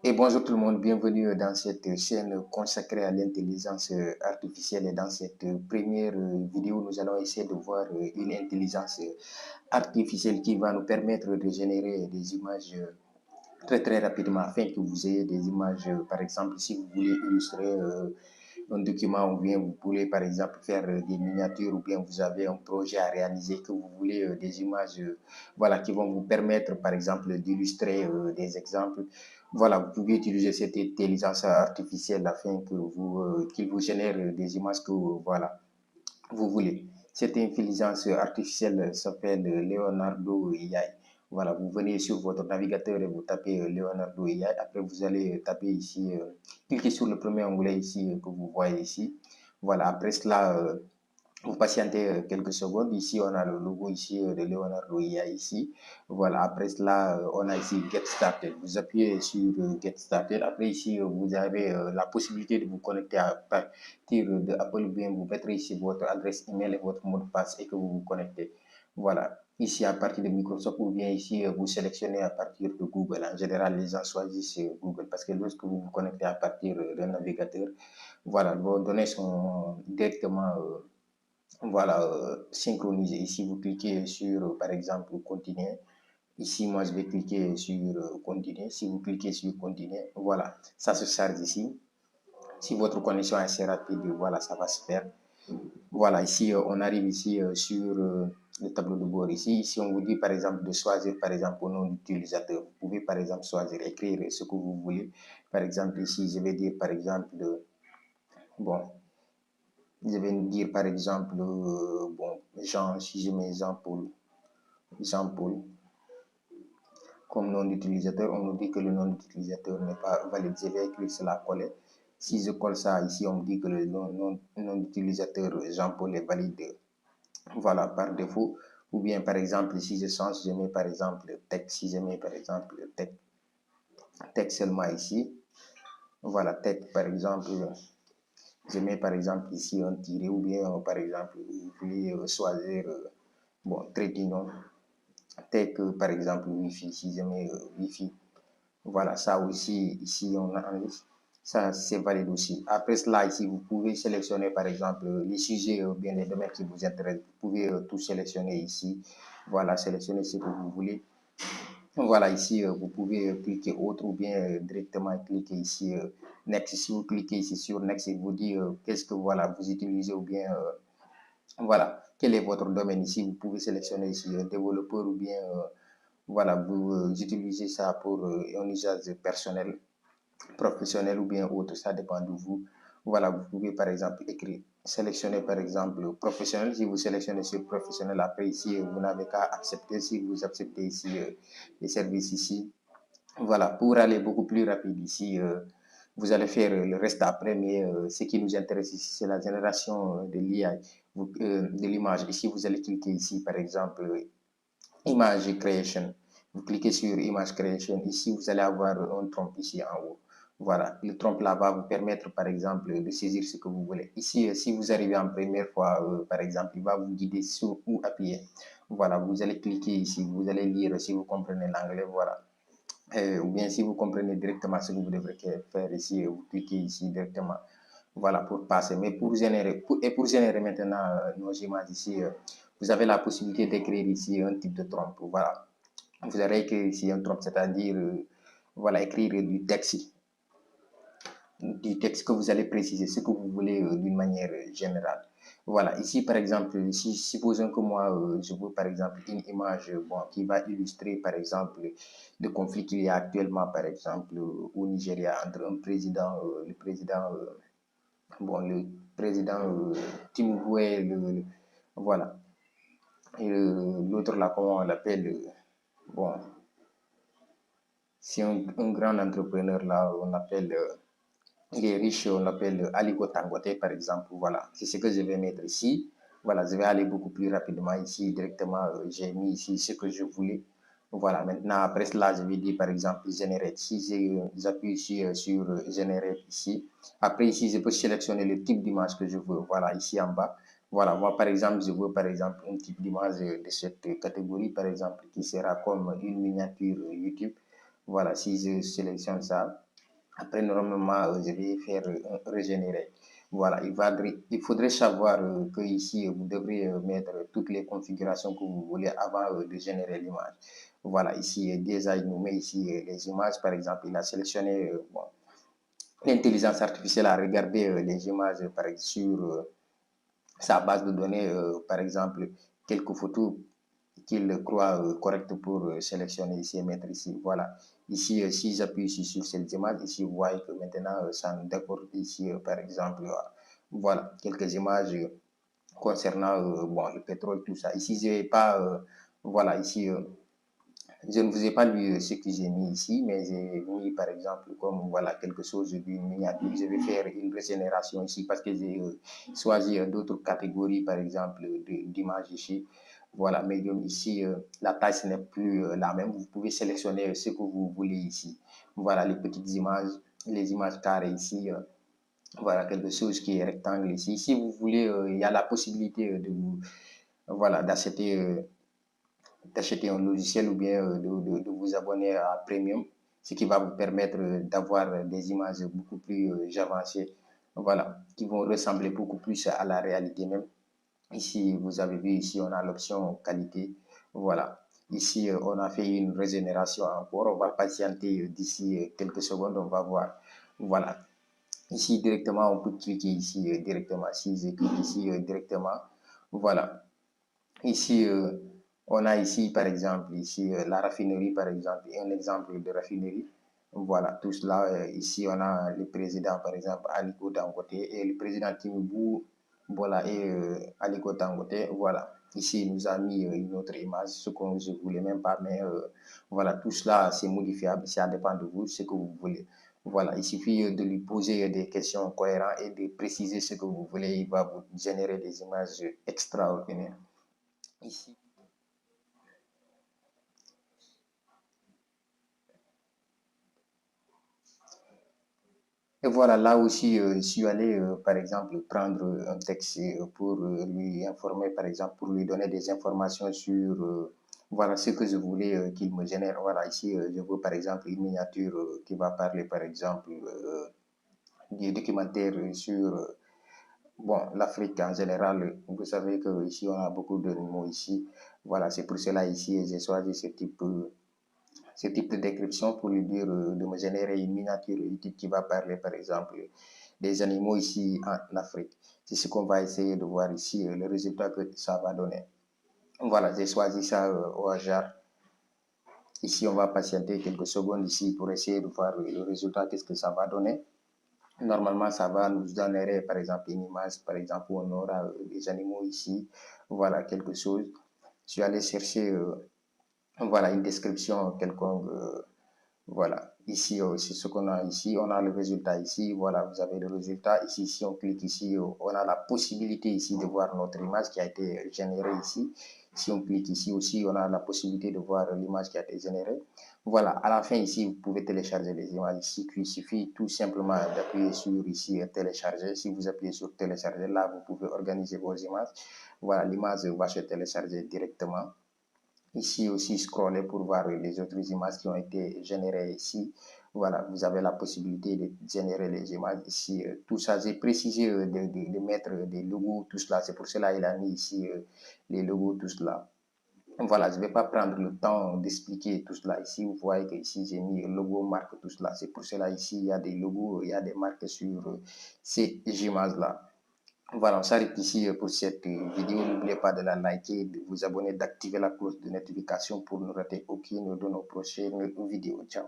Et bonjour tout le monde, bienvenue dans cette chaîne consacrée à l'intelligence artificielle. Et dans cette première vidéo, nous allons essayer de voir une intelligence artificielle qui va nous permettre de générer des images très rapidement afin que vous ayez des images, par exemple, si vous voulez illustrer un document ou bien vous voulez par exemple faire des miniatures ou bien vous avez un projet à réaliser que vous voulez des images voilà, qui vont vous permettre par exemple d'illustrer des exemples. Voilà, vous pouvez utiliser cette intelligence artificielle afin que qu'il vous génère des images que voilà, vous voulez. Cette intelligence artificielle s'appelle Leonardo AI. Voilà, vous venez sur votre navigateur et vous tapez Leonardo AI. Après, vous allez taper ici, cliquez sur le premier onglet ici que vous voyez ici. Voilà, après cela, vous patientez quelques secondes. Ici, on a le logo ici de Leonardo IA ici. Voilà, après cela, on a ici Get Started. Vous appuyez sur Get Started. Après ici, vous avez la possibilité de vous connecter à partir de Apple ou bien vous mettrez ici votre adresse email et votre mot de passe et que vous vous connectez. Voilà. Ici, à partir de Microsoft ou bien ici, vous sélectionnez à partir de Google. En général, les gens choisissent Google parce que lorsque vous vous connectez à partir d'un navigateur, voilà, vos données sont directement voilà, synchroniser. Ici, vous cliquez sur, par exemple, continuer. Ici, moi, je vais cliquer sur continuer. Si vous cliquez sur continuer, voilà, ça se charge ici. Si votre connexion est assez rapide, voilà, ça va se faire. Voilà, ici, on arrive ici sur le tableau de bord. Ici, on vous dit, par exemple, de choisir, par exemple, au nom d'utilisateur. Vous pouvez, par exemple, choisir, écrire ce que vous voulez. Par exemple, ici, je vais dire, par exemple, bon, je vais dire, par exemple, bon, Jean, si je mets Jean-Paul, comme nom d'utilisateur, on nous dit que le nom d'utilisateur n'est pas valide. Je vais écrire cela coller. Si je colle ça ici, on me dit que le nom d'utilisateur Jean-Paul est valide. Voilà, par défaut. Ou bien, par exemple, si je change, je mets par exemple texte. Si je mets par exemple texte seulement ici. Voilà, texte par exemple. Je mets par exemple ici un tiré ou bien par exemple, vous voulez choisir bon, trait d'union tel que par exemple Wi-Fi, si je mets Wi-Fi, voilà, ça aussi, ici on a ça c'est valide aussi. Après cela, ici, vous pouvez sélectionner par exemple les sujets ou bien les domaines qui vous intéressent. Vous pouvez tout sélectionner ici. Voilà, sélectionner ce que vous voulez. Voilà, ici, vous pouvez cliquer autre ou bien directement cliquer ici Next. Si vous cliquez ici sur Next, il vous dit qu'est-ce que voilà, vous utilisez ou bien voilà, quel est votre domaine ici. Vous pouvez sélectionner ici un développeur ou bien voilà, vous utilisez ça pour un usage personnel, professionnel ou bien autre, ça dépend de vous. Voilà, vous pouvez par exemple écrire, sélectionner par exemple professionnel. Si vous sélectionnez sur professionnel, après ici, vous n'avez qu'à accepter. Si vous acceptez ici les services ici, voilà, pour aller beaucoup plus rapide ici, vous allez faire le reste après, mais ce qui nous intéresse ici, c'est la génération de l'IA, de l'image. Ici, vous allez cliquer ici, par exemple, Image Creation. Vous cliquez sur Image Creation. Ici, vous allez avoir un trompe ici en haut. Voilà, le trompe là va vous permettre, par exemple, de saisir ce que vous voulez. Ici, si vous arrivez en première fois, par exemple, il va vous guider sur où appuyer. Voilà, vous allez cliquer ici, vous allez lire si vous comprenez l'anglais, voilà. Ou bien si vous comprenez directement ce que vous devrez faire ici, vous cliquez ici directement. Voilà, pour passer. Mais pour générer maintenant nos images ici, vous avez la possibilité d'écrire ici un type de trompe. Voilà. Vous allez écrire ici un trompe, c'est-à-dire, voilà, écrire du texte que vous allez préciser ce que vous voulez d'une manière générale. Voilà, ici par exemple, si supposons que moi je veux par exemple une image bon, qui va illustrer par exemple le conflit qu'il y a actuellement par exemple au Nigeria entre un président, le président, bon, le président Tinubu et voilà, et l'autre là, comment on l'appelle, bon, c'est un grand entrepreneur là, on appelle les riches, on l'appelle Aliko Dangote, par exemple. Voilà, c'est ce que je vais mettre ici. Voilà, je vais aller beaucoup plus rapidement ici, directement. J'ai mis ici ce que je voulais. Voilà, maintenant, après cela, je vais dire, par exemple, Generate. Si j'appuie ici sur Generate ici, après ici, je peux sélectionner le type d'image que je veux. Voilà, ici en bas. Voilà, moi, par exemple, je veux, par exemple, un type d'image de cette catégorie, par exemple, qui sera comme une miniature YouTube. Voilà, si je sélectionne ça, Après, normalement, je vais faire régénérer. Voilà, il faudrait savoir que ici, vous devrez mettre toutes les configurations que vous voulez avant de générer l'image. Voilà, ici, déjà, il nous met ici les images. Par exemple, il a sélectionné bon, l'intelligence artificielle a regardé les images sur sa base de données, par exemple, quelques photos qu'il croit correctes pour sélectionner ici et mettre ici. Voilà. Ici, si j'appuie ici sur cette image, ici, vous voyez que maintenant, ça nous décorde ici, par exemple, voilà, quelques images concernant bon, le pétrole, tout ça. Ici, je vais pas, voilà, ici, je ne vous ai pas lu ce que j'ai mis ici, mais j'ai mis par exemple comme voilà quelque chose d'une miniature. Je vais faire une régénération ici parce que j'ai choisi d'autres catégories, par exemple d'images ici. Voilà, médium ici, la taille ce n'est plus la même. Vous pouvez sélectionner ce que vous voulez ici. Voilà les petites images, les images carrées ici. Voilà quelque chose qui est rectangle ici. Si vous voulez, il y a la possibilité de vous, voilà, d'acheter un logiciel ou bien de vous abonner à Premium, ce qui va vous permettre d'avoir des images beaucoup plus avancées, voilà, qui vont ressembler beaucoup plus à la réalité même. Ici, vous avez vu, ici, on a l'option qualité. Voilà. Ici, on a fait une régénération encore. On va patienter d'ici quelques secondes, on va voir. Voilà. Ici, directement, on peut cliquer ici directement. Si je clique ici directement, voilà. Ici, on a ici, par exemple, ici, la raffinerie, par exemple, un exemple de raffinerie. Voilà, tout cela. Ici, on a le président, par exemple, Aliko Dangote et le président Tinubu, voilà, et Aliko Dangote. Voilà. Ici, il nous a mis une autre image, ce qu'on ne voulait même pas, mais voilà, tout cela, c'est modifiable, ça dépend de vous, ce que vous voulez. Voilà, il suffit de lui poser des questions cohérentes et de préciser ce que vous voulez. Il va vous générer des images extraordinaires. Ici, et voilà, là aussi, je suis allé, par exemple, prendre un texte pour lui informer, par exemple, pour lui donner des informations sur, voilà, ce que je voulais qu'il me génère. Voilà, ici, je veux, par exemple, une miniature qui va parler, par exemple, du documentaire sur, bon, l'Afrique en général. Vous savez que ici, on a beaucoup d'animaux ici. Voilà, c'est pour cela, ici, j'ai choisi ce type de description pour lui dire de me générer une miniature utile qui va parler, par exemple, des animaux ici en Afrique. C'est ce qu'on va essayer de voir ici, le résultat que ça va donner. Voilà, j'ai choisi ça au hasard. Ici, on va patienter quelques secondes ici pour essayer de voir le résultat, qu'est-ce que ça va donner. Normalement, ça va nous donner, par exemple, une image, par exemple, où on aura des animaux ici. Voilà, quelque chose. Je suis allé chercher, voilà, une description quelconque. Voilà, ici, c'est ce qu'on a ici. On a le résultat ici. Voilà, vous avez le résultat. Ici, si on clique ici, on a la possibilité ici de voir notre image qui a été générée ici. Si on clique ici aussi, on a la possibilité de voir l'image qui a été générée. Voilà, à la fin ici, vous pouvez télécharger les images ici. Il suffit tout simplement d'appuyer sur ici télécharger. Si vous appuyez sur télécharger, là, vous pouvez organiser vos images. Voilà, l'image va se télécharger directement. Ici aussi, scroller pour voir les autres images qui ont été générées ici. Voilà, vous avez la possibilité de générer les images ici. Tout ça, j'ai précisé de mettre des logos, tout cela. C'est pour cela qu'il a mis ici les logos, tout cela. Voilà, je ne vais pas prendre le temps d'expliquer tout cela ici. Vous voyez que ici, j'ai mis logo, marque, tout cela. C'est pour cela ici, il y a des logos, il y a des marques sur ces images-là. Voilà, on s'arrête ici pour cette vidéo. N'oubliez pas de la liker, de vous abonner, d'activer la cloche de notification pour ne rater aucune de nos prochaines vidéos. Ciao.